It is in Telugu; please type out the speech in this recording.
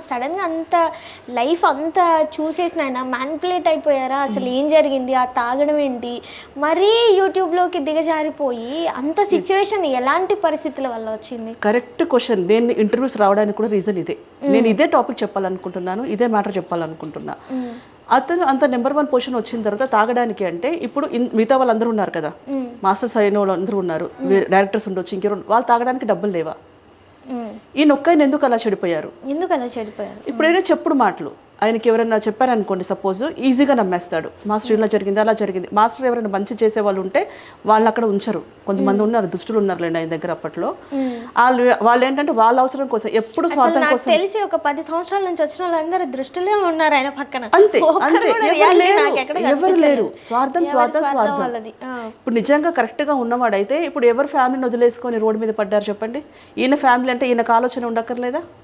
సడన్గా అంత లైఫ్ అంతా చూసేసిన ఆయన మ్యానిపులేట్ అయిపోయారా? అసలు ఏం జరిగింది? ఆ తాగడం ఏంటి? మరీ యూట్యూబ్లోకి దిగజారిపోయి అంత సిచ్యువేషన్ ఎలాంటి పరిస్థితుల వల్ల వచ్చింది? Correct question. నేను ఇంటర్వ్యూస్ రావడానికి కూడా రీజన్ ఇదే. నేను ఇదే టాపిక్ చెప్పాలనుకుంటున్నాను, ఇదే మ్యాటర్ చెప్పాలనుకుంటున్నా. అతను అంత నెంబర్ 1 పొజిషన్ వచ్చిన తర్వాత తాగడానికి అంటే ఇప్పుడు మిగతా వాళ్ళందరూ ఉన్నారు కదా, మాస్టర్స్ అయిన వాళ్ళు అందరూ ఉన్నారు, డైరెక్టర్స్ ఉండొచ్చు, ఇంకెవరు, వాళ్ళు తాగడానికి డబ్బులు లేవా? ఈ నొక్కైన ఎందుకు అలా చెడిపోయారు? ఇప్పుడైనా చెప్పుడు మాటలు ఆయనకి ఎవరైనా చెప్పారనుకోండి, సపోజ్ ఈజీగా నమ్మేస్తాడు. మాస్టర్ ఇలా జరిగింది, అలా జరిగింది. మాస్టర్ ఎవరైనా మంచి చేసే వాళ్ళు ఉంటే వాళ్ళు అక్కడ ఉంచరు. కొంతమంది ఉన్నారు, దుష్టులు ఉన్నారులేండి ఆయన దగ్గర అప్పట్లో. వాళ్ళు ఏంటంటే వాళ్ళ అవసరం కోసం, ఎప్పుడు స్వార్థం కోసం. తెలిసి ఒక 10 సంవత్సరాల నుంచి వచ్చిన వాళ్ళందరూ దృష్టిలో ఉన్నారు ఆయన పక్కన. అంతే ఎవరు లేరు. స్వార్థం స్వార్థం స్వార్థం. ఇప్పుడు నిజంగా కరెక్ట్ గా ఉన్నవాడైతే ఇప్పుడు ఎవరు ఫ్యామిలీని వదిలేసుకొని రోడ్డు మీద పడ్డారు చెప్పండి? ఈయన ఫ్యామిలీ అంటే ఈయనకు ఆలోచన ఉండక్కర్లేదా?